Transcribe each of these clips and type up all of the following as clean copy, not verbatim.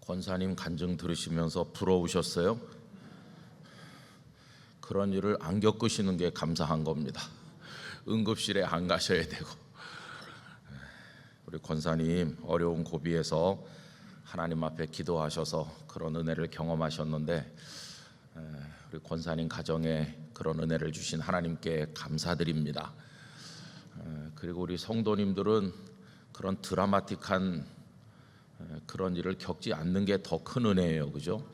권사님 간증 들으시면서 부러우셨어요? 그런 일을 안 겪으시는 게 감사한 겁니다. 응급실에 안 가셔야 되고. 우리 권사님 어려운 고비에서 하나님 앞에 기도하셔서 그런 은혜를 경험하셨는데, 우리 권사님 가정에 그런 은혜를 주신 하나님께 감사드립니다. 그리고 우리 성도님들은 그런 드라마틱한 그런 일을 겪지 않는 게 더 큰 은혜예요, 그죠?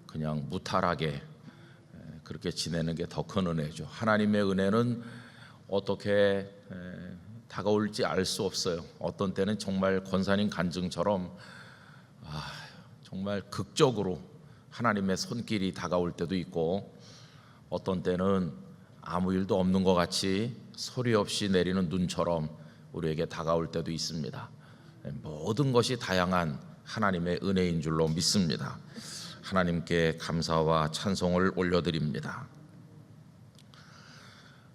그냥 무탈하게 그렇게 지내는 게 더 큰 은혜죠. 하나님의 은혜는 어떻게 다가올지 알 수 없어요. 어떤 때는 정말 권사님 간증처럼 정말 극적으로 하나님의 손길이 다가올 때도 있고, 어떤 때는 아무 일도 없는 것 같이 소리 없이 내리는 눈처럼 우리에게 다가올 때도 있습니다. 모든 것이 다양한 하나님의 은혜인 줄로 믿습니다. 하나님께 감사와 찬송을 올려드립니다.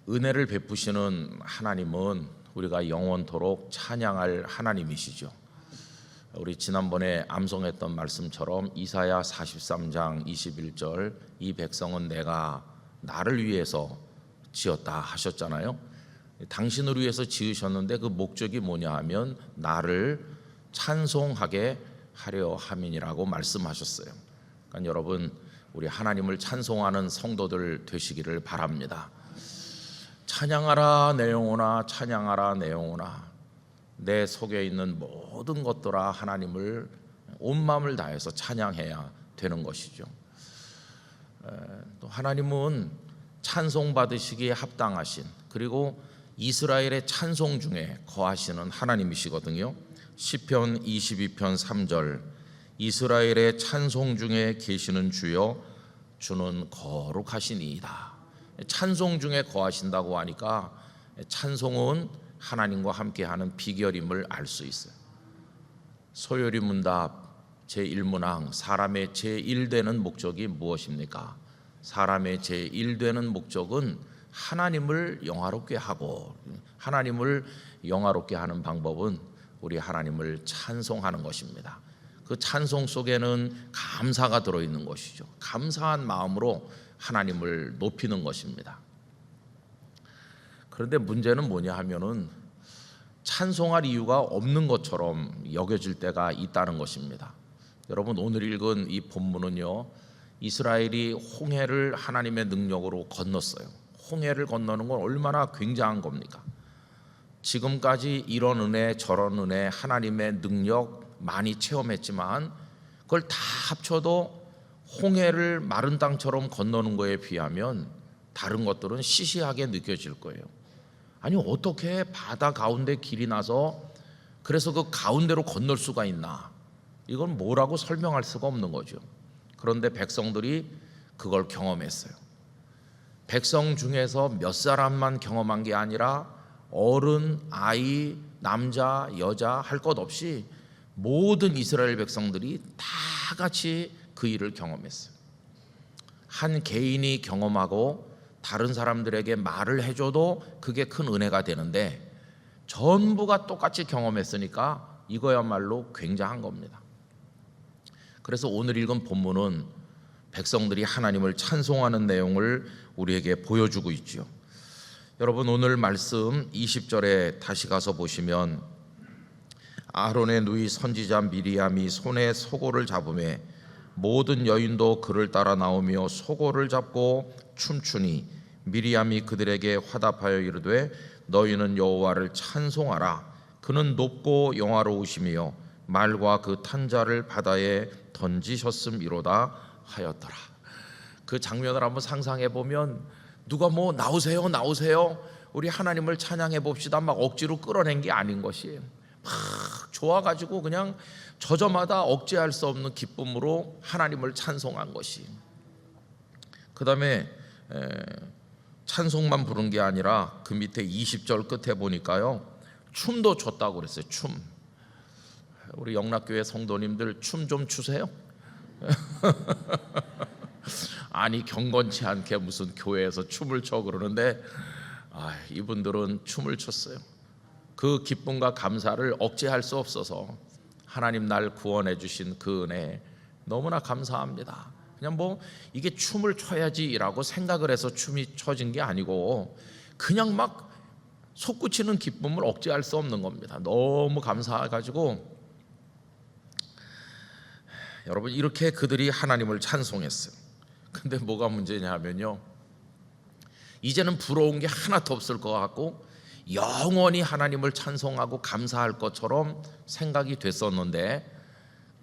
은혜를 베푸시는 하나님은 우리가 영원토록 찬양할 하나님이시죠. 우리 지난번에 암송했던 말씀처럼 이사야 43장 21절, 이 백성은 내가 나를 위해서 지었다 하셨잖아요. 당신을 위해서 지으셨는데 그 목적이 뭐냐 하면 나를 찬송하게 하려 함이니라고 말씀하셨어요. 그러니까 여러분, 우리 하나님을 찬송하는 성도들 되시기를 바랍니다. 찬양하라 내 영혼아, 찬양하라 내 영혼아, 내 속에 있는 모든 것들아 하나님을 온 마음을 다해서 찬양해야 되는 것이죠. 또 하나님은 찬송 받으시기에 합당하신, 그리고 이스라엘의 찬송 중에 거하시는 하나님이시거든요. 시편 22편 3절, 이스라엘의 찬송 중에 계시는 주여 주는 거룩하시니이다. 찬송 중에 거하신다고 하니까 찬송은 하나님과 함께하는 비결임을 알 수 있어요. 소요리 문답 제1문항, 사람의 제1되는 목적이 무엇입니까? 사람의 제1되는 목적은 하나님을 영화롭게 하고, 하나님을 영화롭게 하는 방법은 우리 하나님을 찬송하는 것입니다. 그 찬송 속에는 감사가 들어있는 것이죠. 감사한 마음으로 하나님을 높이는 것입니다. 그런데 문제는 뭐냐 하면은 찬송할 이유가 없는 것처럼 여겨질 때가 있다는 것입니다. 여러분, 오늘 읽은 이 본문은요, 이스라엘이 홍해를 하나님의 능력으로 건넜어요. 홍해를 건너는 건 얼마나 굉장한 겁니까? 지금까지 이런 은혜 저런 은혜 하나님의 능력 많이 체험했지만 그걸 다 합쳐도 홍해를 마른 땅처럼 건너는 거에 비하면 다른 것들은 시시하게 느껴질 거예요. 아니, 어떻게 바다 가운데 길이 나서 그래서 그 가운데로 건널 수가 있나? 이건 뭐라고 설명할 수가 없는 거죠. 그런데 백성들이 그걸 경험했어요. 백성 중에서 몇 사람만 경험한 게 아니라 어른, 아이, 남자, 여자 할 것 없이 모든 이스라엘 백성들이 다 같이 그 일을 경험했어요. 한 개인이 경험하고 다른 사람들에게 말을 해줘도 그게 큰 은혜가 되는데, 전부가 똑같이 경험했으니까 이거야말로 굉장한 겁니다. 그래서 오늘 읽은 본문은 백성들이 하나님을 찬송하는 내용을 우리에게 보여주고 있죠. 여러분, 오늘 말씀 20절에 다시 가서 보시면 아론의 누이 선지자 미리암이 손에 소고를 잡음에 모든 여인도 그를 따라 나오며 소고를 잡고 춤추니 미리암이 그들에게 화답하여 이르되 너희는 여호와를 찬송하라. 그는 높고 영화로우시며 말과 그 탄자를 바다에 던지셨음이로다 하였더라. 그 장면을 한번 상상해 보면 누가 뭐 나오세요 나오세요 우리 하나님을 찬양해 봅시다 막 억지로 끌어낸 게 아닌 것이에요. 막 좋아가지고 그냥 저저마다 억제할 수 없는 기쁨으로 하나님을 찬송한 것이. 그 다음에 찬송만 부른 게 아니라 그 밑에 20절 끝에 보니까요, 춤도 췄다고 그랬어요. 춤. 우리 영락교회 성도님들 춤 좀 추세요. 아니, 경건치 않게 무슨 교회에서 춤을 춰 그러는데 이분들은 춤을 췄어요. 그 기쁨과 감사를 억제할 수 없어서 하나님 날 구원해 주신 그 은혜, 너무나 감사합니다. 그냥 뭐 이게 춤을 춰야지라고 생각을 해서 춤이 춰진 게 아니고 그냥 막 솟구치는 기쁨을 억제할 수 없는 겁니다. 너무 감사해가지고 여러분 이렇게 그들이 하나님을 찬송했어요. 근데 뭐가 문제냐 하면요, 이제는 부러운 게 하나도 없을 것 같고 영원히 하나님을 찬송하고 감사할 것처럼 생각이 됐었는데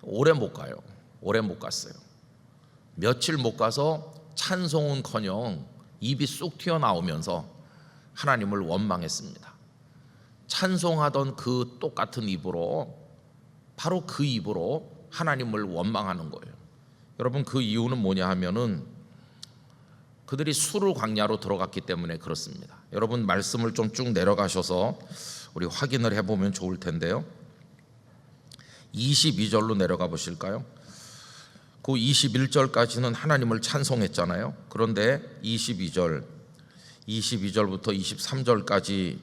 오래 못 가요. 오래 못 갔어요. 며칠 못 가서 찬송은커녕 입이 쑥 튀어나오면서 하나님을 원망했습니다. 찬송하던 그 똑같은 입으로, 바로 그 입으로 하나님을 원망하는 거예요. 여러분 그 이유는 뭐냐 하면은 그들이 수르 광야로 들어갔기 때문에 그렇습니다. 여러분 말씀을 좀 쭉 내려가셔서 우리 확인을 해보면 좋을 텐데요, 22절로 내려가 보실까요? 그 21절까지는 하나님을 찬송했잖아요. 그런데 22절부터 23절까지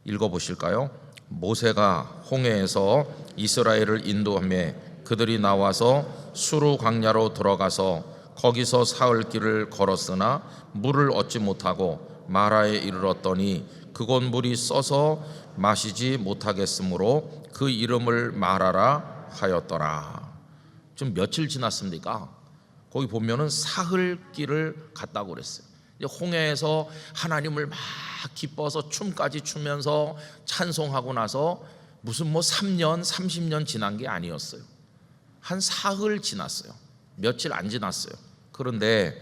읽어보실까요? 모세가 홍해에서 이스라엘을 인도하며 그들이 나와서 수르 광야로 들어가서 거기서 사흘 길을 걸었으나 물을 얻지 못하고 마라에 이르렀더니 그곳 물이 써서 마시지 못하겠으므로 그 이름을 마라라 하였더라. 지금 며칠 지났습니까? 거기 보면은 사흘 길을 갔다고 그랬어요. 홍해에서 하나님을 막 기뻐서 춤까지 추면서 찬송하고 나서 무슨 뭐 3년 30년 지난 게 아니었어요. 한 사흘 지났어요. 며칠 안 지났어요. 그런데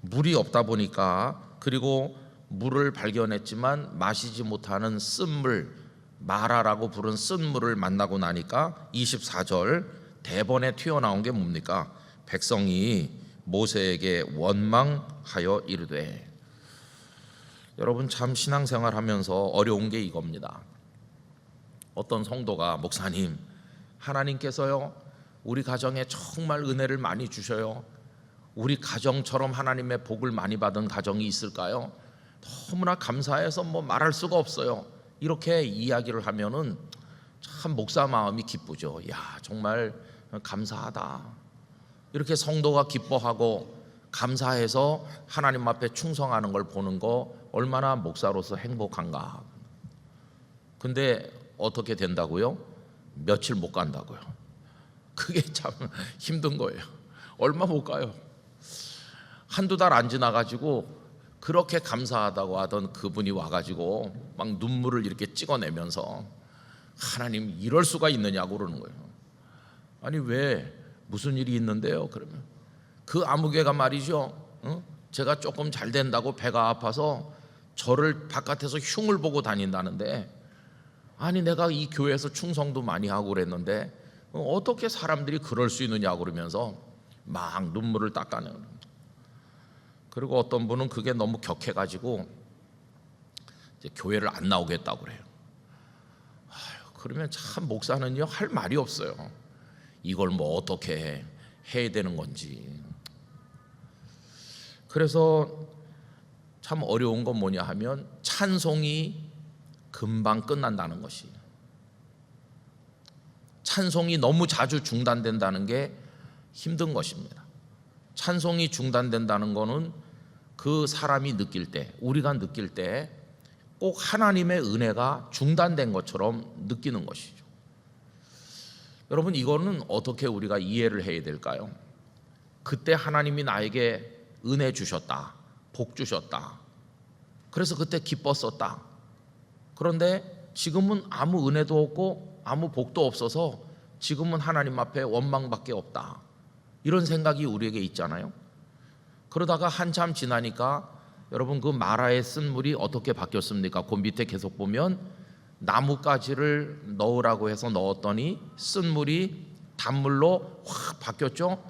물이 없다 보니까, 그리고 물을 발견했지만 마시지 못하는 쓴물, 마라라고 부른 쓴물을 만나고 나니까 24절 대번에 튀어나온 게 뭡니까? 백성이 모세에게 원망하여 이르되. 여러분 참 신앙생활 하면서 어려운 게 이겁니다. 어떤 성도가 목사님, 하나님께서요 우리 가정에 정말 은혜를 많이 주셔요. 우리 가정처럼 하나님의 복을 많이 받은 가정이 있을까요? 너무나 감사해서 뭐 말할 수가 없어요. 이렇게 이야기를 하면은 참 목사 마음이 기쁘죠. 야, 정말 감사하다. 이렇게 성도가 기뻐하고 감사해서 하나님 앞에 충성하는 걸 보는 거 얼마나 목사로서 행복한가. 근데 어떻게 된다고요? 며칠 못 간다고요. 그게 참 힘든 거예요. 얼마 못 가요. 한두 달 안 지나가지고 그렇게 감사하다고 하던 그분이 와가지고 막 눈물을 이렇게 찍어내면서 하나님 이럴 수가 있느냐고 그러는 거예요. 아니 왜, 무슨 일이 있는데요? 그러면 그 아무개가 말이죠, 제가 조금 잘 된다고 배가 아파서 저를 바깥에서 흉을 보고 다닌다는데, 아니 내가 이 교회에서 충성도 많이 하고 그랬는데 어떻게 사람들이 그럴 수 있느냐고 그러면서 막 눈물을 닦아내는. 그리고 어떤 분은 그게 너무 격해가지고 이제 교회를 안 나오겠다고 그래요. 그러면 참 목사는요 할 말이 없어요. 이걸 뭐 어떻게 해야 되는 건지. 그래서 참 어려운 건 뭐냐 하면 찬송이 금방 끝난다는 것이, 찬송이 너무 자주 중단된다는 게 힘든 것입니다. 찬송이 중단된다는 거는 그 사람이 느낄 때, 우리가 느낄 때 꼭 하나님의 은혜가 중단된 것처럼 느끼는 것이죠. 여러분 이거는 어떻게 우리가 이해를 해야 될까요? 그때 하나님이 나에게 은혜 주셨다, 복 주셨다, 그래서 그때 기뻤었다. 그런데 지금은 아무 은혜도 없고 아무 복도 없어서 지금은 하나님 앞에 원망밖에 없다, 이런 생각이 우리에게 있잖아요. 그러다가 한참 지나니까 여러분 그 마라의 쓴물이 어떻게 바뀌었습니까? 그 밑에 계속 보면 나뭇가지를 넣으라고 해서 넣었더니 쓴물이 단물로 확 바뀌었죠.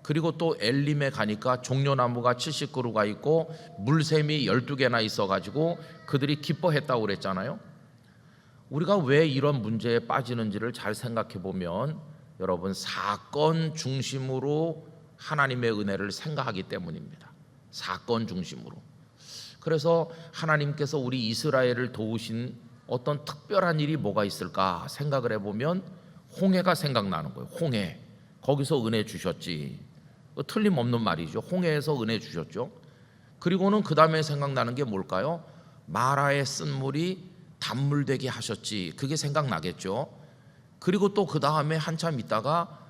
그리고 또 엘림에 가니까 종려나무가 70그루가 있고 물샘이 12개나 있어가지고 그들이 기뻐했다고 그랬잖아요. 우리가 왜 이런 문제에 빠지는지를 잘 생각해 보면 여러분 사건 중심으로 하나님의 은혜를 생각하기 때문입니다. 사건 중심으로. 그래서 하나님께서 우리 이스라엘을 도우신 어떤 특별한 일이 뭐가 있을까 생각을 해보면 홍해가 생각나는 거예요. 홍해. 거기서 은혜 주셨지. 틀림없는 말이죠. 홍해에서 은혜 주셨죠. 그리고는 그 다음에 생각나는 게 뭘까요? 마라의 쓴물이 단물 되게 하셨지. 그게 생각나겠죠. 그리고 또 그 다음에 한참 있다가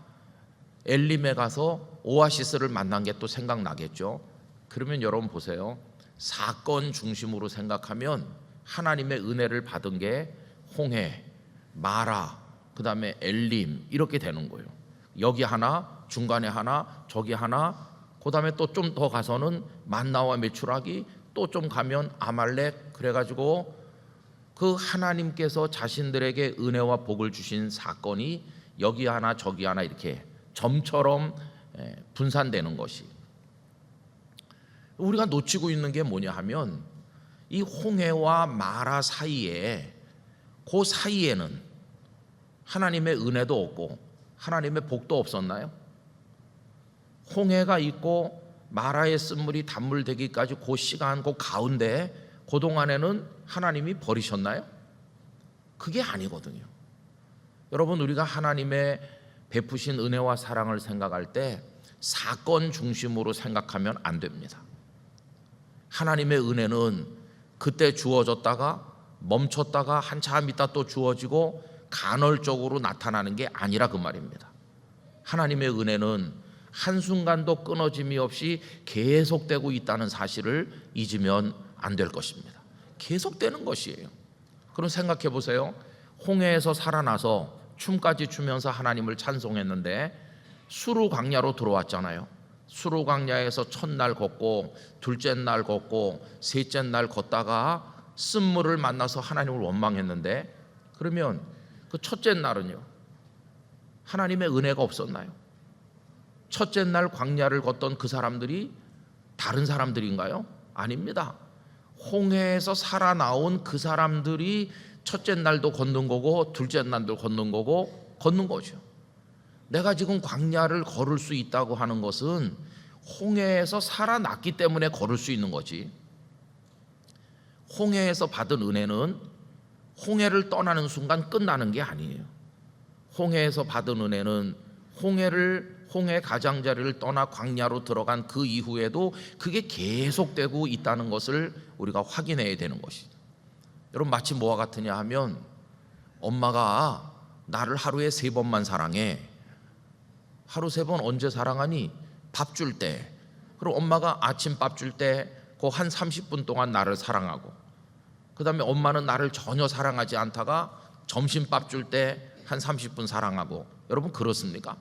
엘림에 가서 오아시스를 만난 게 또 생각나겠죠. 그러면 여러분 보세요. 사건 중심으로 생각하면 하나님의 은혜를 받은 게 홍해, 마라, 그 다음에 엘림 이렇게 되는 거예요. 여기 하나, 중간에 하나, 저기 하나, 그 다음에 또 좀 더 가서는 만나와 메추라기, 또 좀 가면 아말렉. 그래가지고 그 하나님께서 자신들에게 은혜와 복을 주신 사건이 여기 하나 저기 하나 이렇게 점처럼 분산되는 것이, 우리가 놓치고 있는 게 뭐냐 하면 이 홍해와 마라 사이에, 그 사이에는 하나님의 은혜도 없고 하나님의 복도 없었나요? 홍해가 있고 마라의 쓴물이 단물 되기까지 그 시간, 그 가운데, 그 동안에는 하나님이 버리셨나요? 그게 아니거든요. 여러분, 우리가 하나님의 베푸신 은혜와 사랑을 생각할 때 사건 중심으로 생각하면 안 됩니다. 하나님의 은혜는 그때 주어졌다가 멈췄다가 한참 있다 또 주어지고 간헐적으로 나타나는 게 아니라 그 말입니다. 하나님의 은혜는 한순간도 끊어짐이 없이 계속되고 있다는 사실을 잊으면 안 될 것입니다. 계속되는 것이에요. 그럼 생각해 보세요. 홍해에서 살아나서 춤까지 추면서 하나님을 찬송했는데 수르 광야로 들어왔잖아요. 수르 광야에서 첫날 걷고 둘째 날 걷고 셋째 날 걷다가 쓴물을 만나서 하나님을 원망했는데, 그러면 그 첫째 날은요, 하나님의 은혜가 없었나요? 첫째 날 광야를 걷던 그 사람들이 다른 사람들인가요? 아닙니다. 홍해에서 살아나온 그 사람들이 첫째 날도 걷는 거고 둘째 날도 걷는 거고 걷는 거죠. 내가 지금 광야를 걸을 수 있다고 하는 것은 홍해에서 살아났기 때문에 걸을 수 있는 거지. 홍해에서 받은 은혜는 홍해를 떠나는 순간 끝나는 게 아니에요. 홍해에서 받은 은혜는 홍해 가장자리를 떠나 광야로 들어간 그 이후에도 그게 계속되고 있다는 것을 우리가 확인해야 되는 것이죠. 여러분, 마치 뭐와 같으냐 하면 엄마가 나를 하루에 3번만 사랑해. 하루 3번 언제 사랑하니? 밥 줄 때. 그럼 엄마가 아침밥 줄 때 그 한 30분 동안 나를 사랑하고, 그 다음에 엄마는 나를 전혀 사랑하지 않다가 점심밥 줄 때 한 30분 사랑하고. 여러분, 그렇습니까?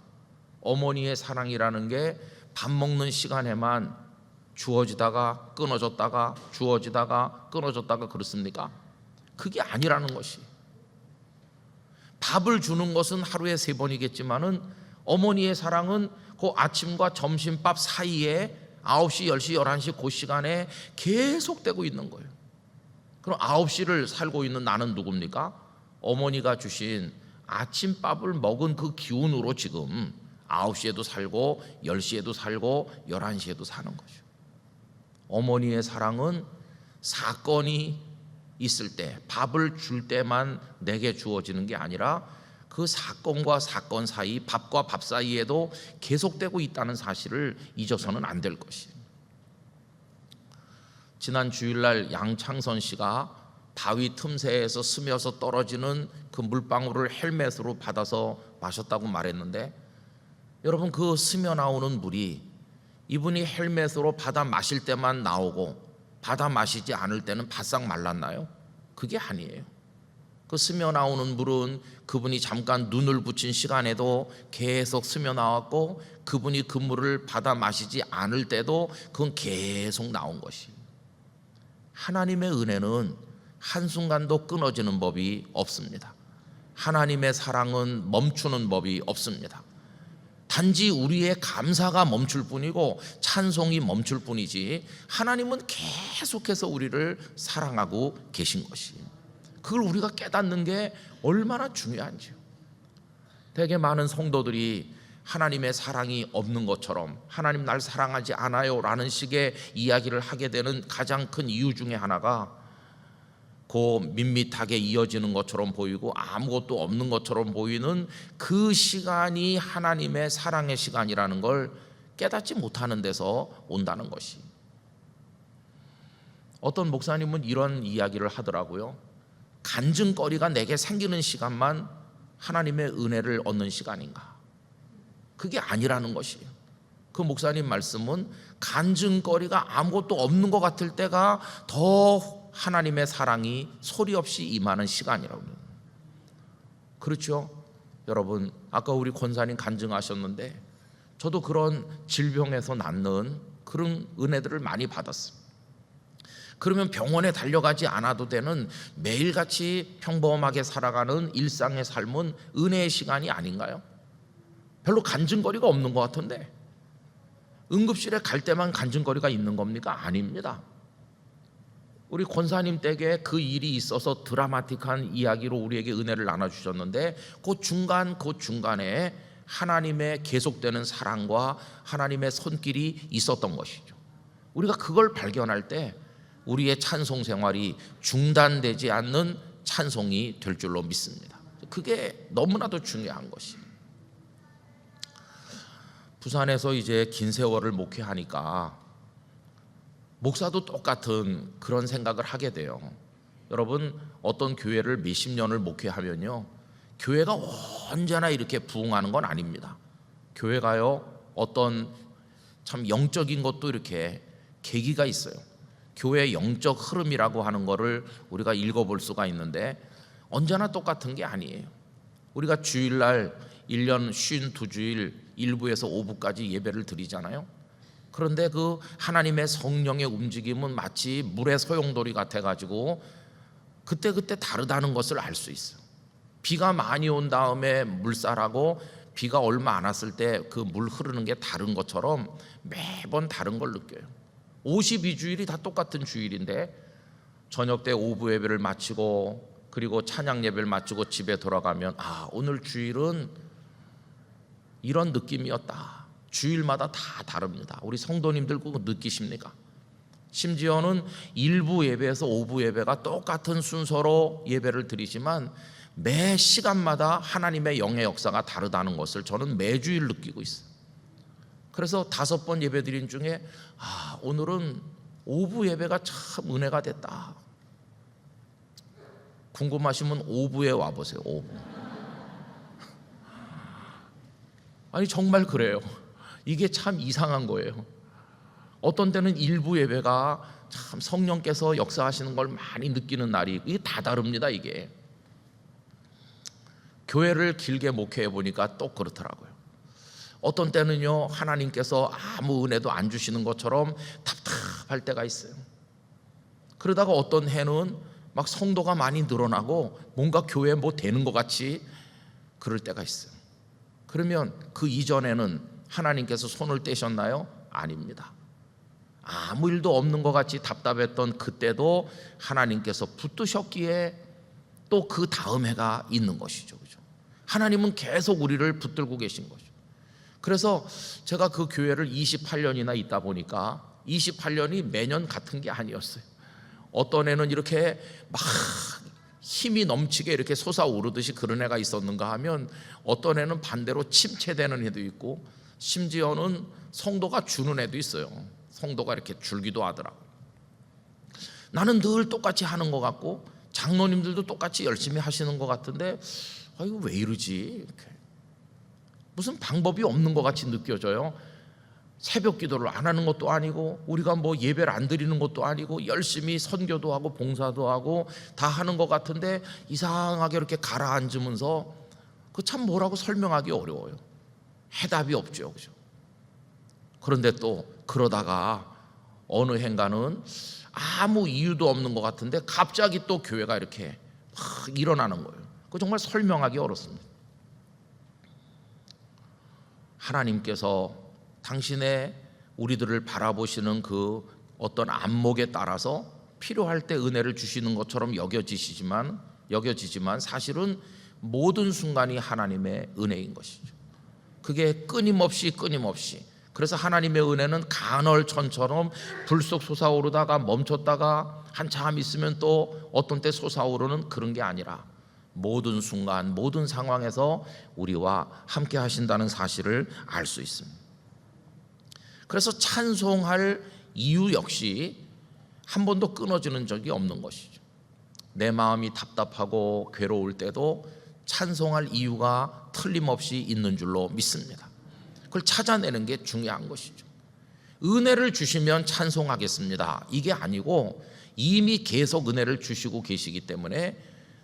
어머니의 사랑이라는 게 밥 먹는 시간에만 주어지다가 끊어졌다가 주어지다가 끊어졌다가 그렇습니까? 그게 아니라는 것이. 밥을 주는 것은 하루에 3번이겠지만은 어머니의 사랑은 그 아침과 점심밥 사이에 9시, 10시, 11시 그 시간에 계속되고 있는 거예요. 그럼 9시를 살고 있는 나는 누굽니까? 어머니가 주신 아침밥을 먹은 그 기운으로 지금 9시에도 살고 10시에도 살고 11시에도 사는 거죠. 어머니의 사랑은 사건이 있을 때, 밥을 줄 때만 내게 주어지는 게 아니라 그 사건과 사건 사이, 밥과 밥 사이에도 계속되고 있다는 사실을 잊어서는 안 될 것이에요. 지난 주일날 양창선 씨가 바위 틈새에서 스며서 떨어지는 그 물방울을 헬멧으로 받아서 마셨다고 말했는데, 여러분, 그 스며 나오는 물이 이분이 헬멧으로 받아 마실 때만 나오고 받아 마시지 않을 때는 바싹 말랐나요? 그게 아니에요. 그 스며 나오는 물은 그분이 잠깐 눈을 붙인 시간에도 계속 스며 나왔고, 그분이 그 물을 받아 마시지 않을 때도 그건 계속 나온 것이. 하나님의 은혜는 한순간도 끊어지는 법이 없습니다. 하나님의 사랑은 멈추는 법이 없습니다. 단지 우리의 감사가 멈출 뿐이고 찬송이 멈출 뿐이지, 하나님은 계속해서 우리를 사랑하고 계신 것이에요. 그걸 우리가 깨닫는 게 얼마나 중요한지요. 되게 많은 성도들이 하나님의 사랑이 없는 것처럼, 하나님 날 사랑하지 않아요 라는 식의 이야기를 하게 되는 가장 큰 이유 중에 하나가, 밋밋하게 이어지는 것처럼 보이고 아무것도 없는 것처럼 보이는 그 시간이 하나님의 사랑의 시간이라는 걸 깨닫지 못하는 데서 온다는 것이. 어떤 목사님은 이런 이야기를 하더라고요. 간증거리가 내게 생기는 시간만 하나님의 은혜를 얻는 시간인가? 그게 아니라는 것이에요. 그 목사님 말씀은 간증거리가 아무것도 없는 것 같을 때가 더 하나님의 사랑이 소리 없이 임하는 시간이라고 해요. 그렇죠? 여러분, 아까 우리 권사님 간증하셨는데 저도 그런 질병에서 낫는 그런 은혜들을 많이 받았습니다. 그러면 병원에 달려가지 않아도 되는 매일같이 평범하게 살아가는 일상의 삶은 은혜의 시간이 아닌가요? 별로 간증거리가 없는 것 같은데 응급실에 갈 때만 간증거리가 있는 겁니까? 아닙니다. 우리 권사님 댁에 그 일이 있어서 드라마틱한 이야기로 우리에게 은혜를 나눠주셨는데 그 중간에 하나님의 계속되는 사랑과 하나님의 손길이 있었던 것이죠. 우리가 그걸 발견할 때 우리의 찬송 생활이 중단되지 않는 찬송이 될 줄로 믿습니다. 그게 너무나도 중요한 것이에요. 부산에서 이제 긴 세월을 목회하니까 목사도 똑같은 그런 생각을 하게 돼요. 여러분, 어떤 교회를 몇십 년을 목회하면요, 교회가 언제나 이렇게 부흥하는 건 아닙니다. 교회가요, 어떤 참 영적인 것도 이렇게 계기가 있어요. 교회의 영적 흐름이라고 하는 거를 우리가 읽어볼 수가 있는데 언제나 똑같은 게 아니에요. 우리가 주일날 1년 52주일 1부에서 5부까지 예배를 드리잖아요. 그런데 그 하나님의 성령의 움직임은 마치 물의 소용돌이 같아가지고 그때그때 다르다는 것을 알 수 있어요. 비가 많이 온 다음에 물살하고 비가 얼마 안 왔을 때 그 물 흐르는 게 다른 것처럼 매번 다른 걸 느껴요. 52주일이 다 똑같은 주일인데 저녁 때 오부 예배를 마치고 그리고 찬양 예배를 마치고 집에 돌아가면 오늘 주일은 이런 느낌이었다. 주일마다 다 다릅니다. 우리 성도님들 그거 느끼십니까? 심지어는 1부 예배에서 5부 예배가 똑같은 순서로 예배를 드리지만 매 시간마다 하나님의 영의 역사가 다르다는 것을 저는 매주일 느끼고 있어요. 그래서 5번 예배 드린 중에 오늘은 5부 예배가 참 은혜가 됐다. 궁금하시면 5부에 와보세요. 5부. 아니 정말 그래요. 이게 참 이상한 거예요. 어떤 때는 1부 예배가 참 성령께서 역사하시는 걸 많이 느끼는 날이 이게 다 다릅니다. 이게 교회를 길게 목회해 보니까 또 그렇더라고요. 어떤 때는요 하나님께서 아무 은혜도 안 주시는 것처럼 답답할 때가 있어요. 그러다가 어떤 해는 막 성도가 많이 늘어나고 뭔가 교회에 뭐 되는 것 같이 그럴 때가 있어요. 그러면 그 이전에는 하나님께서 손을 떼셨나요? 아닙니다. 아무 일도 없는 것 같이 답답했던 그때도 하나님께서 붙드셨기에 또 그 다음 해가 있는 것이죠. 그죠? 하나님은 계속 우리를 붙들고 계신 거죠. 그래서 제가 그 교회를 28년이나 있다 보니까 28년이 매년 같은 게 아니었어요. 어떤 애는 이렇게 막 힘이 넘치게 이렇게 솟아오르듯이 그런 애가 있었는가 하면 어떤 애는 반대로 침체되는 애도 있고 심지어는 성도가 주는 애도 있어요. 성도가 이렇게 줄기도 하더라고요. 나는 늘 똑같이 하는 것 같고 장로님들도 똑같이 열심히 하시는 것 같은데 이거 왜 이러지? 이렇게. 무슨 방법이 없는 것 같이 느껴져요. 새벽 기도를 안 하는 것도 아니고 우리가 뭐 예배를 안 드리는 것도 아니고 열심히 선교도 하고 봉사도 하고 다 하는 것 같은데 이상하게 이렇게 가라앉으면서 그 참 뭐라고 설명하기 어려워요. 해답이 없죠. 그죠? 그런데 또 그러다가 어느 해인가는 아무 이유도 없는 것 같은데 갑자기 또 교회가 이렇게 막 일어나는 거예요. 그거 정말 설명하기 어렵습니다. 하나님께서 당신의 우리들을 바라보시는 그 어떤 안목에 따라서 필요할 때 은혜를 주시는 것처럼 여겨지지만 사실은 모든 순간이 하나님의 은혜인 것이죠. 그게 끊임없이 그래서 하나님의 은혜는 간헐천처럼 불쑥 솟아오르다가 멈췄다가 한참 있으면 또 어떤 때 솟아오르는 그런 게 아니라 모든 순간 모든 상황에서 우리와 함께 하신다는 사실을 알 수 있습니다. 그래서 찬송할 이유 역시 한 번도 끊어지는 적이 없는 것이죠. 내 마음이 답답하고 괴로울 때도 찬송할 이유가 틀림없이 있는 줄로 믿습니다. 그걸 찾아내는 게 중요한 것이죠. 은혜를 주시면 찬송하겠습니다, 이게 아니고 이미 계속 은혜를 주시고 계시기 때문에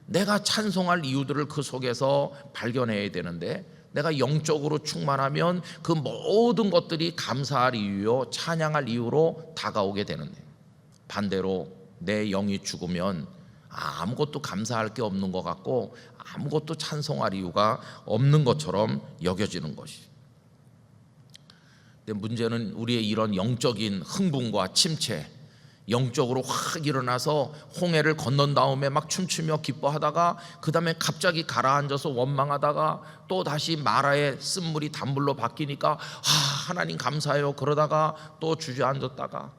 내가 찬송할 이유들을 그 속에서 발견해야 되는데, 내가 영적으로 충만하면 그 모든 것들이 감사할 이유요 찬양할 이유로 다가오게 되는데, 반대로 내 영이 죽으면 아무것도 감사할 게 없는 것 같고 아무것도 찬송할 이유가 없는 것처럼 여겨지는 것이. 근데 문제는 우리의 이런 영적인 흥분과 침체, 영적으로 확 일어나서 홍해를 건넌 다음에 막 춤추며 기뻐하다가 그 다음에 갑자기 가라앉아서 원망하다가 또 다시 마라의 쓴물이 단물로 바뀌니까 하나님 감사해요 그러다가 또 주저앉았다가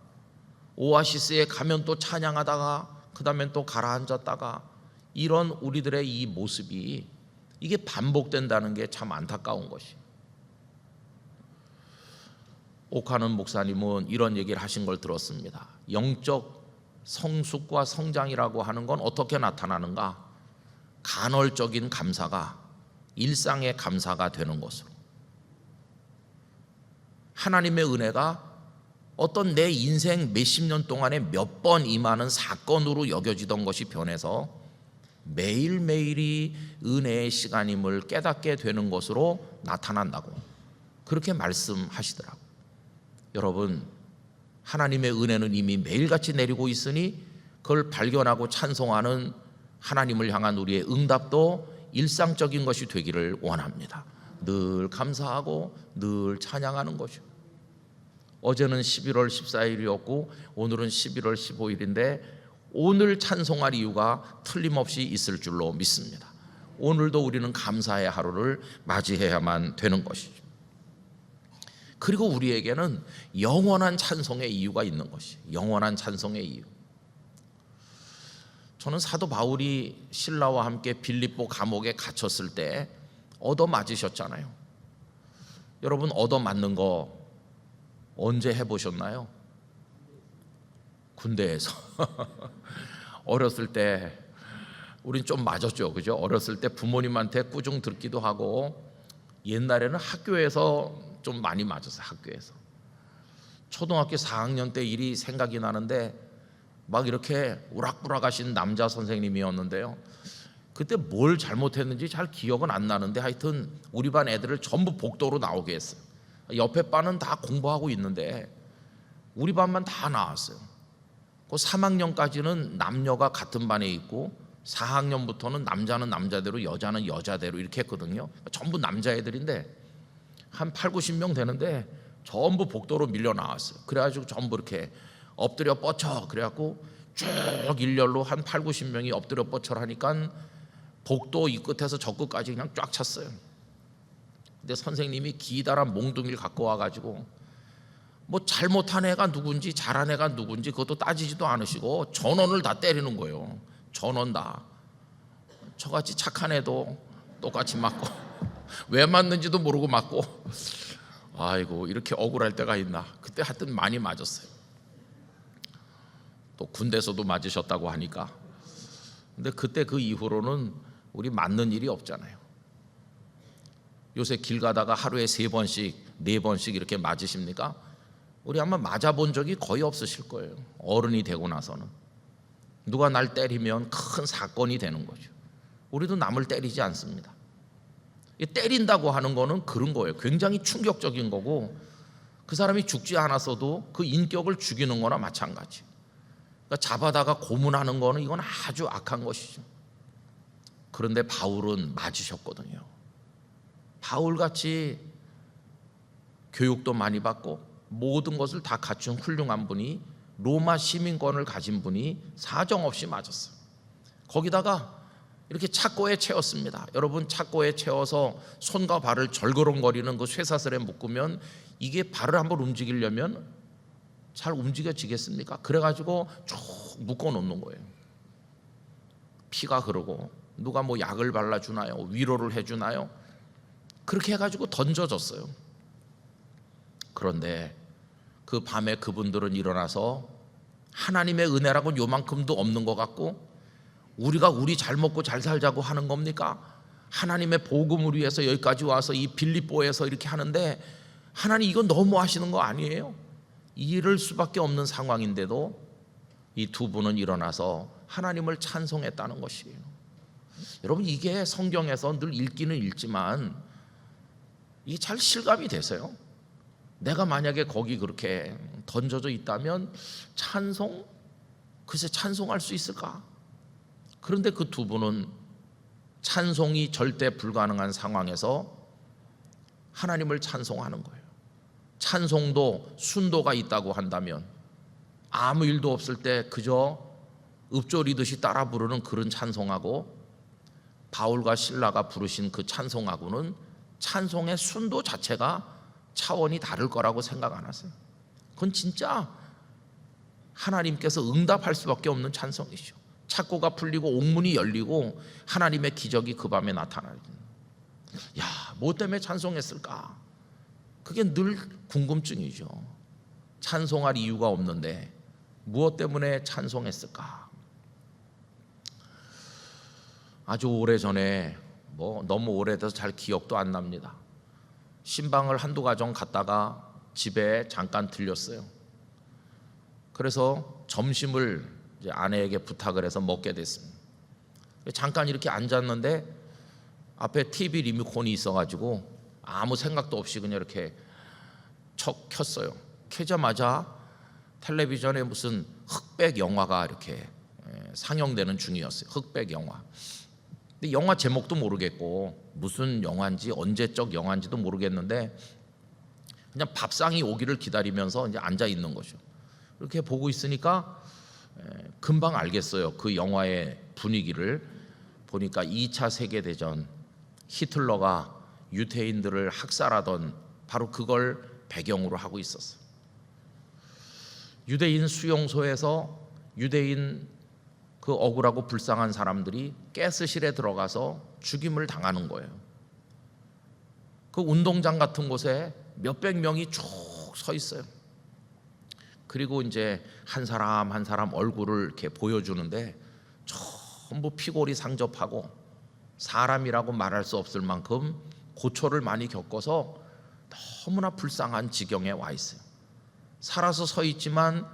오아시스에 가면 또 찬양하다가 그 다음에 또 가라앉았다가, 이런 우리들의 이 모습이 이게 반복된다는 게 참 안타까운 것이. 옥하는 목사님은 이런 얘기를 하신 걸 들었습니다. 영적 성숙과 성장이라고 하는 건 어떻게 나타나는가? 간헐적인 감사가 일상의 감사가 되는 것으로, 하나님의 은혜가 어떤 내 인생 몇십 년 동안에 몇 번 임하는 사건으로 여겨지던 것이 변해서 매일매일이 은혜의 시간임을 깨닫게 되는 것으로 나타난다고 그렇게 말씀하시더라고요. 여러분, 하나님의 은혜는 이미 매일같이 내리고 있으니 그걸 발견하고 찬송하는 하나님을 향한 우리의 응답도 일상적인 것이 되기를 원합니다. 늘 감사하고 늘 찬양하는 것이요. 어제는 11월 14일이었고 오늘은 11월 15일인데 오늘 찬송할 이유가 틀림없이 있을 줄로 믿습니다. 오늘도 우리는 감사의 하루를 맞이해야만 되는 것이죠. 그리고 우리에게는 영원한 찬송의 이유가 있는 것이, 영원한 찬송의 이유. 저는 사도 바울이 신라와 함께 빌립보 감옥에 갇혔을 때 얻어맞으셨잖아요. 여러분, 얻어맞는 거 언제 해보셨나요? 군대에서. 어렸을 때 우린 좀 맞았죠, 그죠? 어렸을 때 부모님한테 꾸중 듣기도 하고, 옛날에는 학교에서 좀 많이 맞았어요. 학교에서 초등학교 4학년 때 일이 생각이 나는데, 막 이렇게 우락부락하신 남자 선생님이었는데요, 그때 뭘 잘못했는지 잘 기억은 안 나는데 하여튼 우리 반 애들을 전부 복도로 나오게 했어요. 옆에 반은 다 공부하고 있는데 우리 반만 다 나왔어요. 그 3학년까지는 남녀가 같은 반에 있고 4학년부터는 남자는 남자대로 여자는 여자대로 이렇게 했거든요. 전부 남자애들인데 한 8, 90명 되는데 전부 복도로 밀려 나왔어요. 그래가지고 전부 이렇게 엎드려 뻗쳐, 그래갖고 쭉 일렬로 한 8, 90명이 엎드려 뻗쳐 하니까 복도 이 끝에서 저 끝까지 그냥 쫙 찼어요. 근데 선생님이 기다란 몽둥이를 갖고 와가지고 뭐 잘못한 애가 누군지 잘한 애가 누군지 그것도 따지지도 않으시고 전원을 다 때리는 거예요. 전원 다. 저같이 착한 애도 똑같이 맞고 왜 맞는지도 모르고 맞고, 아이고 이렇게 억울할 때가 있나. 그때 하여튼 많이 맞았어요. 또 군대에서도 맞으셨다고 하니까. 근데 그때 그 이후로는 우리 맞는 일이 없잖아요. 요새 길 가다가 하루에 3번씩 4번씩 이렇게 맞으십니까? 우리 아마 맞아본 적이 거의 없으실 거예요. 어른이 되고 나서는 누가 날 때리면 큰 사건이 되는 거죠. 우리도 남을 때리지 않습니다. 때린다고 하는 거는 그런 거예요. 굉장히 충격적인 거고, 그 사람이 죽지 않았어도 그 인격을 죽이는 거나 마찬가지. 그러니까 잡아다가 고문하는 거는 이건 아주 악한 것이죠. 그런데 바울은 맞으셨거든요. 바울같이 교육도 많이 받고 모든 것을 다 갖춘 훌륭한 분이, 로마 시민권을 가진 분이 사정없이 맞았어요. 거기다가 이렇게 착고에 채웠습니다. 여러분, 착고에 채워서 손과 발을 절거렁거리는 그 쇠사슬에 묶으면 이게 발을 한번 움직이려면 잘 움직여지겠습니까? 그래가지고 쭉 묶어놓는 거예요. 피가 흐르고 누가 뭐 약을 발라주나요? 위로를 해주나요? 그렇게 해가지고 던져졌어요. 그런데 그 밤에 그분들은 일어나서 하나님의 은혜라고는 요만큼도 없는 것 같고, 우리가 우리 잘 먹고 잘 살자고 하는 겁니까? 하나님의 복음을 위해서 여기까지 와서 이 빌립보에서 이렇게 하는데 하나님 이건 너무 하시는 거 아니에요? 이럴 수밖에 없는 상황인데도 이 두 분은 일어나서 하나님을 찬송했다는 것이에요. 여러분, 이게 성경에서 늘 읽기는 읽지만 이게 잘 실감이 되세요? 내가 만약에 거기 그렇게 던져져 있다면 찬송? 글쎄 찬송할 수 있을까? 그런데 그 두 분은 찬송이 절대 불가능한 상황에서 하나님을 찬송하는 거예요. 찬송도 순도가 있다고 한다면 아무 일도 없을 때 그저 읊조리듯이 따라 부르는 그런 찬송하고, 바울과 실라가 부르신 그 찬송하고는 찬송의 순도 자체가 차원이 다를 거라고 생각 안 하세요? 그건 진짜 하나님께서 응답할 수밖에 없는 찬송이죠. 착고가 풀리고 옥문이 열리고 하나님의 기적이 그 밤에 나타나요. 야, 뭐 때문에 찬송했을까? 그게 늘 궁금증이죠. 찬송할 이유가 없는데 무엇 때문에 찬송했을까? 아주 오래전에, 뭐 너무 오래돼서 잘 기억도 안 납니다. 신방을 한두 가정 갔다가 집에 잠깐 들렸어요. 그래서 점심을 이제 아내에게 부탁을 해서 먹게 됐습니다. 잠깐 이렇게 앉았는데 앞에 TV 리모컨이 있어가지고 아무 생각도 없이 그냥 이렇게 척 켰어요. 켜자마자 텔레비전에 무슨 흑백 영화가 이렇게 상영되는 중이었어요. 흑백 영화. 근데 영화 제목도 모르겠고 무슨 영화인지 언제적 영화인지도 모르겠는데 그냥 밥상이 오기를 기다리면서 이제 앉아 있는 거죠. 이렇게 보고 있으니까 금방 알겠어요. 그 영화의 분위기를 보니까 2차 세계대전 히틀러가 유대인들을 학살하던 바로 그걸 배경으로 하고 있었어요. 유대인 수용소에서 유대인 그 억울하고 불쌍한 사람들이 가스실에 들어가서 죽임을 당하는 거예요. 그 운동장 같은 곳에 몇백 명이 쭉 서 있어요. 그리고 이제 한 사람 한 사람 얼굴을 이렇게 보여주는데 전부 피골이 상접하고 사람이라고 말할 수 없을 만큼 고초를 많이 겪어서 너무나 불쌍한 지경에 와 있어요. 살아서 서 있지만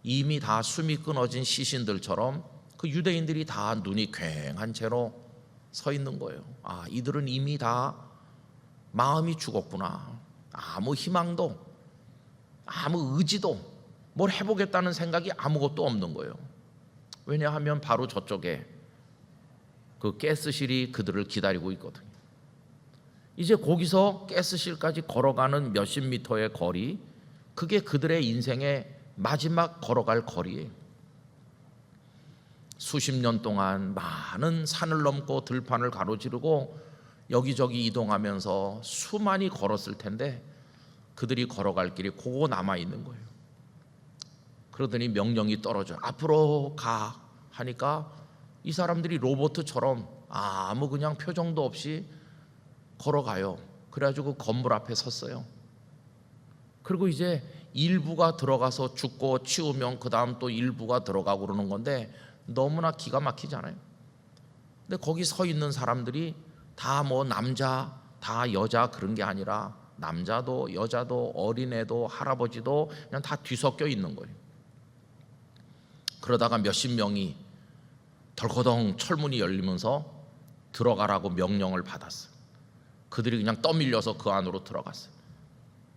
이미 다 숨이 끊어진 시신들처럼 그 유대인들이 다 눈이 괭한 채로 서 있는 거예요. 아, 이들은 이미 다 마음이 죽었구나. 아무 희망도 아무 의지도 뭘 해보겠다는 생각이 아무것도 없는 거예요. 왜냐하면 바로 저쪽에 그 가스실이 그들을 기다리고 있거든요. 이제 거기서 가스실까지 걸어가는 몇십 미터의 거리, 그게 그들의 인생의 마지막 걸어갈 거리예요. 수십 년 동안 많은 산을 넘고 들판을 가로지르고 여기저기 이동하면서 수많이 걸었을 텐데 그들이 걸어갈 길이 그거 남아 있는 거예요. 그러더니 명령이 떨어져 앞으로 가 하니까 이 사람들이 로봇처럼 아무 그냥 표정도 없이 걸어가요. 그래가지고 건물 앞에 섰어요. 그리고 이제 일부가 들어가서 죽고 치우면 그 다음 또 일부가 들어가고 그러는 건데 너무나 기가 막히잖아요. 근데 거기 서 있는 사람들이 다 뭐 남자 다 여자 그런 게 아니라 남자도 여자도 어린애도 할아버지도 그냥 다 뒤섞여 있는 거예요. 그러다가 몇십 명이 덜커덩 철문이 열리면서 들어가라고 명령을 받았어요. 그들이 그냥 떠밀려서 그 안으로 들어갔어요.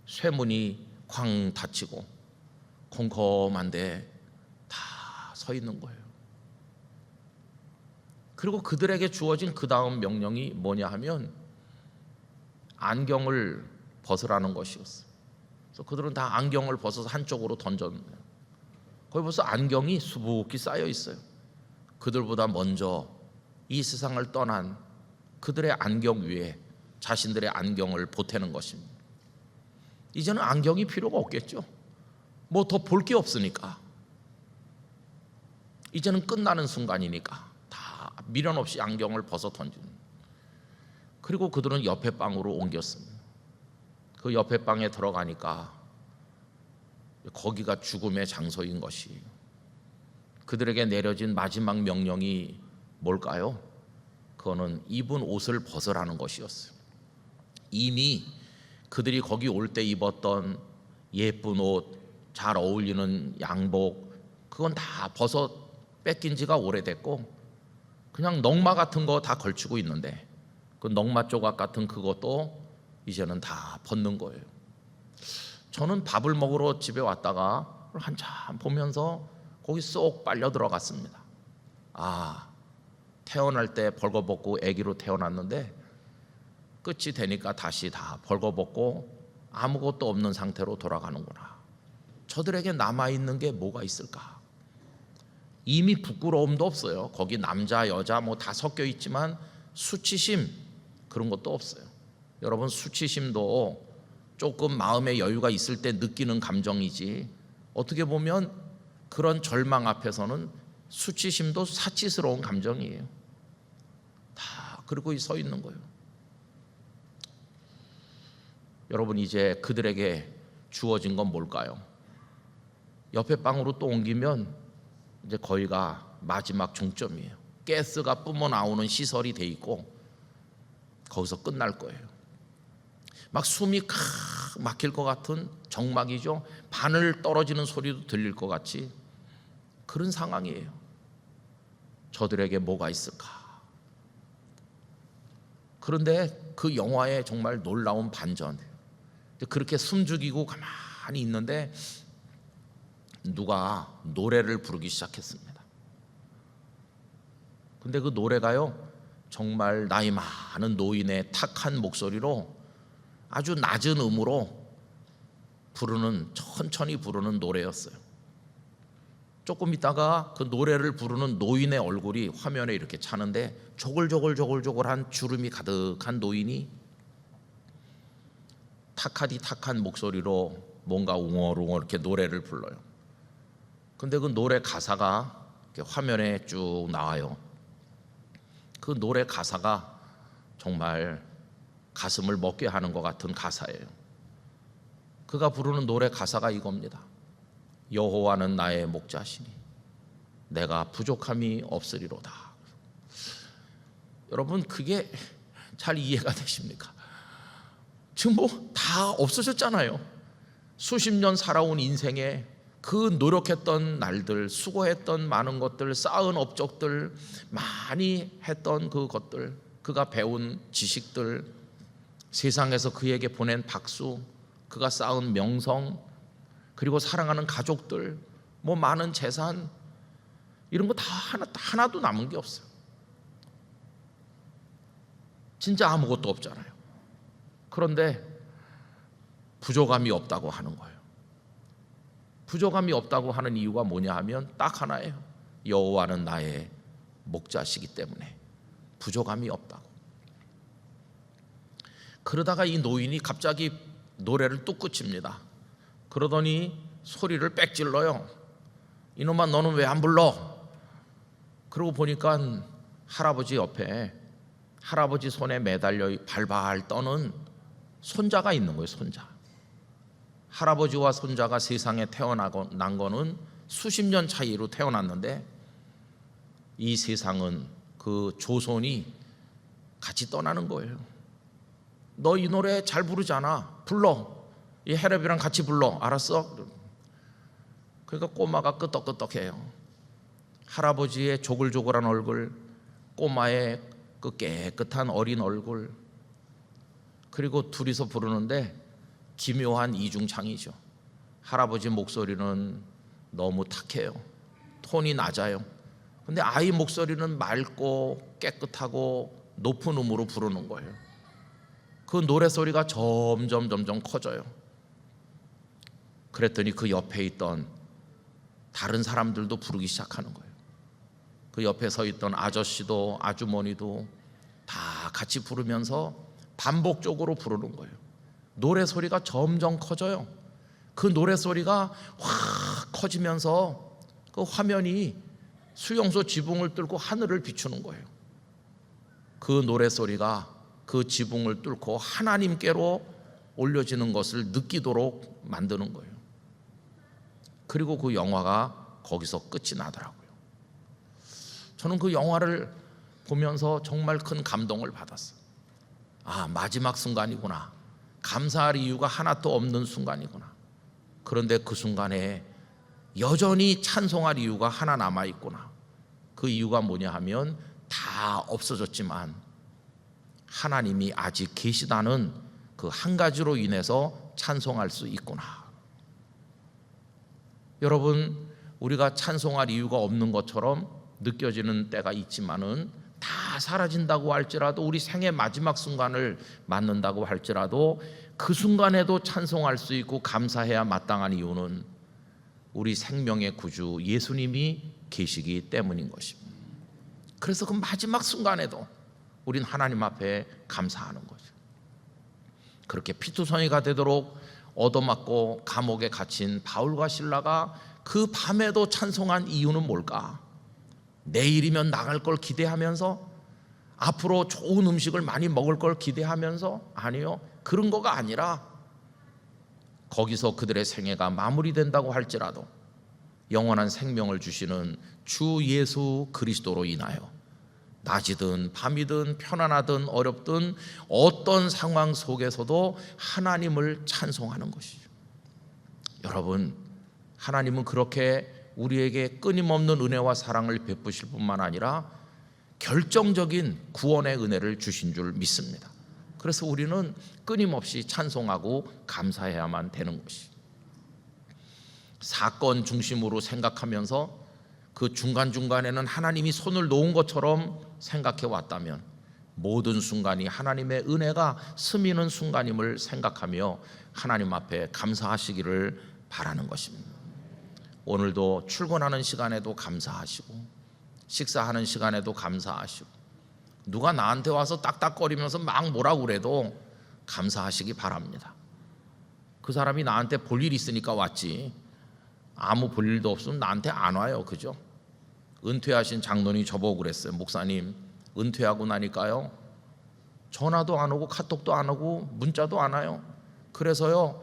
쇠문이 쾅 닫히고 컴컴한데 다 서 있는 거예요. 그리고 그들에게 주어진 그 다음 명령이 뭐냐 하면 안경을 벗으라는 것이었어요. 그래서 그들은 다 안경을 벗어서 한쪽으로 던졌는데 거기 벌써 안경이 수북히 쌓여 있어요. 그들보다 먼저 이 세상을 떠난 그들의 안경 위에 자신들의 안경을 보태는 것입니다. 이제는 안경이 필요가 없겠죠. 뭐 더 볼 게 없으니까. 이제는 끝나는 순간이니까 다 미련 없이 안경을 벗어 던지는. 그리고 그들은 옆에 방으로 옮겼습니다. 그 옆에 방에 들어가니까 거기가 죽음의 장소인 것이, 그들에게 내려진 마지막 명령이 뭘까요? 그거는 입은 옷을 벗으라는 것이었어요. 이미 그들이 거기 올 때 입었던 예쁜 옷, 잘 어울리는 양복, 그건 다 벗어 뺏긴 지가 오래됐고 그냥 넝마 같은 거 다 걸치고 있는데 그 넝마 조각 같은 그것도 이제는 다 벗는 거예요. 저는 밥을 먹으러 집에 왔다가 한참 보면서 거기 쏙 빨려 들어갔습니다. 아, 태어날 때 벌거벗고 아기로 태어났는데 끝이 되니까 다시 다 벌거벗고 아무것도 없는 상태로 돌아가는구나. 저들에게 남아있는 게 뭐가 있을까? 이미 부끄러움도 없어요. 거기 남자 여자 뭐 다 섞여 있지만 수치심 그런 것도 없어요. 여러분, 수치심도 조금 마음의 여유가 있을 때 느끼는 감정이지, 어떻게 보면 그런 절망 앞에서는 수치심도 사치스러운 감정이에요. 다 그러고 서 있는 거예요. 여러분, 이제 그들에게 주어진 건 뭘까요? 옆에 방으로 또 옮기면 이제 거기가 마지막 종점이에요. 가스가 뿜어 나오는 시설이 돼 있고 거기서 끝날 거예요. 막 숨이 막힐 것 같은 정막이죠. 바늘 떨어지는 소리도 들릴 것 같이 그런 상황이에요. 저들에게 뭐가 있을까? 그런데 그 영화에 정말 놀라운 반전, 그렇게 숨죽이고 가만히 있는데 누가 노래를 부르기 시작했습니다. 근데 그 노래가요, 정말 나이 많은 노인의 탁한 목소리로 아주 낮은 음으로 부르는, 천천히 부르는 노래였어요. 조금 있다가 그 노래를 부르는 노인의 얼굴이 화면에 이렇게 차는데 조글조글조글조글한 주름이 가득한 노인이 탁한 목소리로 뭔가 웅얼웅얼 이렇게 노래를 불러요. 근데 그 노래 가사가 이렇게 화면에 쭉 나와요. 그 노래 가사가 정말 가슴을 먹게 하는 것 같은 가사예요. 그가 부르는 노래 가사가 이겁니다. 여호와는 나의 목자시니 내가 부족함이 없으리로다. 여러분, 그게 잘 이해가 되십니까? 지금 뭐 다 없어졌잖아요. 수십 년 살아온 인생에 그 노력했던 날들, 수고했던 많은 것들, 쌓은 업적들, 많이 했던 그 것들, 그가 배운 지식들, 세상에서 그에게 보낸 박수, 그가 쌓은 명성, 그리고 사랑하는 가족들, 뭐 많은 재산, 이런 거 다 하나도 남은 게 없어요. 진짜 아무것도 없잖아요. 그런데 부족함이 없다고 하는 거예요. 부족함이 없다고 하는 이유가 뭐냐 하면 딱 하나예요. 여호와는 나의 목자시기 때문에 부족함이 없다고. 그러다가 이 노인이 갑자기 노래를 뚝 그칩니다. 그러더니 소리를 빽 질러요. 이놈아, 너는 왜 안 불러? 그러고 보니까 할아버지 옆에, 할아버지 손에 매달려 발발 떠는 손자가 있는 거예요. 손자. 할아버지와 손자가 세상에 난 거는 수십 년 차이로 태어났는데 이 세상은 그 조손이 같이 떠나는 거예요. 너 이 노래 잘 부르잖아, 불러. 이 헤랩이랑 같이 불러. 알았어? 그러니까 꼬마가 끄떡끄떡해요. 할아버지의 조글조글한 얼굴, 꼬마의 그 깨끗한 어린 얼굴, 그리고 둘이서 부르는데 기묘한 이중창이죠. 할아버지 목소리는 너무 탁해요. 톤이 낮아요. 근데 아이 목소리는 맑고 깨끗하고 높은 음으로 부르는 거예요. 그 노래소리가 점점 커져요. 그랬더니 그 옆에 있던 다른 사람들도 부르기 시작하는 거예요. 그 옆에 서 있던 아저씨도 아주머니도 다 같이 부르면서 반복적으로 부르는 거예요. 노래 소리가 점점 커져요. 그 노래 소리가 확 커지면서 그 화면이 수용소 지붕을 뚫고 하늘을 비추는 거예요. 그 노래 소리가 그 지붕을 뚫고 하나님께로 올려지는 것을 느끼도록 만드는 거예요. 그리고 그 영화가 거기서 끝이 나더라고요. 저는 그 영화를 보면서 정말 큰 감동을 받았어요. 아, 마지막 순간이구나. 감사할 이유가 하나도 없는 순간이구나. 그런데 그 순간에 여전히 찬송할 이유가 하나 남아있구나. 그 이유가 뭐냐 하면 다 없어졌지만 하나님이 아직 계시다는 그 한 가지로 인해서 찬송할 수 있구나. 여러분, 우리가 찬송할 이유가 없는 것처럼 느껴지는 때가 있지만은 다 사라진다고 할지라도, 우리 생의 마지막 순간을 맞는다고 할지라도 그 순간에도 찬송할 수 있고 감사해야 마땅한 이유는 우리 생명의 구주 예수님이 계시기 때문인 것입니다. 그래서 그 마지막 순간에도 우린 하나님 앞에 감사하는 거죠. 그렇게 피투성이가 되도록 얻어맞고 감옥에 갇힌 바울과 실라가 그 밤에도 찬송한 이유는 뭘까? 내일이면 나갈 걸 기대하면서, 앞으로 좋은 음식을 많이 먹을 걸 기대하면서, 아니요, 그런 거가 아니라 거기서 그들의 생애가 마무리된다고 할지라도 영원한 생명을 주시는 주 예수 그리스도로 인하여 낮이든 밤이든 편안하든 어렵든 어떤 상황 속에서도 하나님을 찬송하는 것이죠. 여러분, 하나님은 그렇게 우리에게 끊임없는 은혜와 사랑을 베푸실 뿐만 아니라 결정적인 구원의 은혜를 주신 줄 믿습니다. 그래서 우리는 끊임없이 찬송하고 감사해야만 되는 것이, 사건 중심으로 생각하면서 그 중간중간에는 하나님이 손을 놓은 것처럼 생각해 왔다면 모든 순간이 하나님의 은혜가 스미는 순간임을 생각하며 하나님 앞에 감사하시기를 바라는 것입니다. 오늘도 출근하는 시간에도 감사하시고, 식사하는 시간에도 감사하시고, 누가 나한테 와서 딱딱거리면서 막 뭐라고 그래도 감사하시기 바랍니다. 그 사람이 나한테 볼 일 있으니까 왔지, 아무 볼 일도 없으면 나한테 안 와요. 그죠? 은퇴하신 장로님이 저보고 그랬어요. 목사님, 은퇴하고 나니까요, 전화도 안 오고 카톡도 안 오고 문자도 안 와요. 그래서요,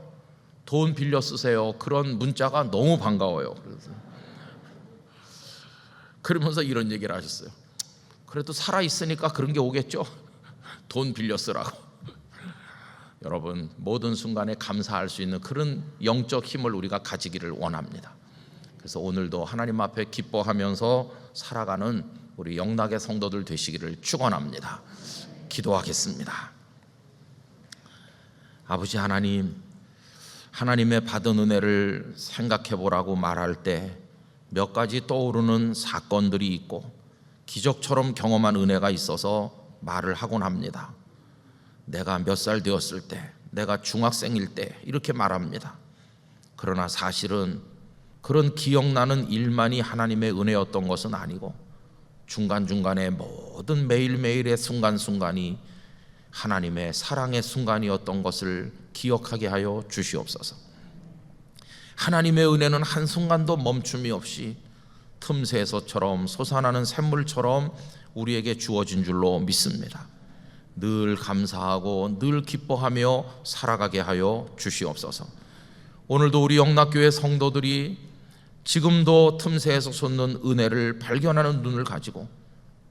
돈 빌려 쓰세요. 그런 문자가 너무 반가워요. 그러면서 이런 얘기를 하셨어요. 그래도 살아있으니까 그런 게 오겠죠. 돈 빌려 쓰라고. 여러분, 모든 순간에 감사할 수 있는 그런 영적 힘을 우리가 가지기를 원합니다. 그래서 오늘도 하나님 앞에 기뻐하면서 살아가는 우리 영락의 성도들 되시기를 축원합니다. 기도하겠습니다. 아버지 하나님, 하나님의 받은 은혜를 생각해 보라고 말할 때 몇 가지 떠오르는 사건들이 있고 기적처럼 경험한 은혜가 있어서 말을 하곤 합니다. 내가 몇 살 되었을 때, 내가 중학생일 때 이렇게 말합니다. 그러나 사실은 그런 기억나는 일만이 하나님의 은혜였던 것은 아니고 중간중간에 모든 매일매일의 순간순간이 하나님의 사랑의 순간이었던 것을 기억하게 하여 주시옵소서. 하나님의 은혜는 한순간도 멈춤이 없이 틈새에서처럼 솟아나는 샘물처럼 우리에게 주어진 줄로 믿습니다. 늘 감사하고 늘 기뻐하며 살아가게 하여 주시옵소서. 오늘도 우리 영락교회 성도들이 지금도 틈새에서 솟는 은혜를 발견하는 눈을 가지고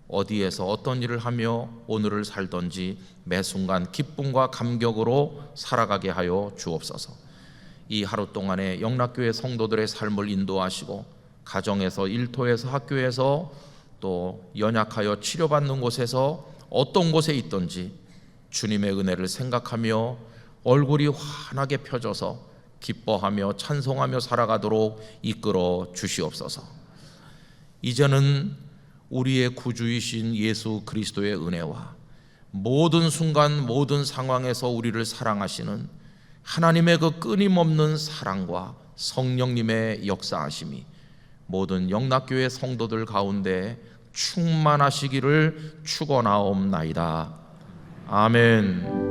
어디에서 어떤 일을 하며 오늘을 살던지 매 순간 기쁨과 감격으로 살아가게 하여 주옵소서. 이 하루 동안에 영락교회 성도들의 삶을 인도하시고 가정에서, 일터에서, 학교에서, 또 연약하여 치료받는 곳에서 어떤 곳에 있든지 주님의 은혜를 생각하며 얼굴이 환하게 펴져서 기뻐하며 찬송하며 살아가도록 이끌어 주시옵소서. 이제는 우리의 구주이신 예수 그리스도의 은혜와 모든 순간 모든 상황에서 우리를 사랑하시는 하나님의 그 끊임없는 사랑과 성령님의 역사하심이 모든 영락교회 성도들 가운데 충만하시기를 축원하옵나이다. 아멘.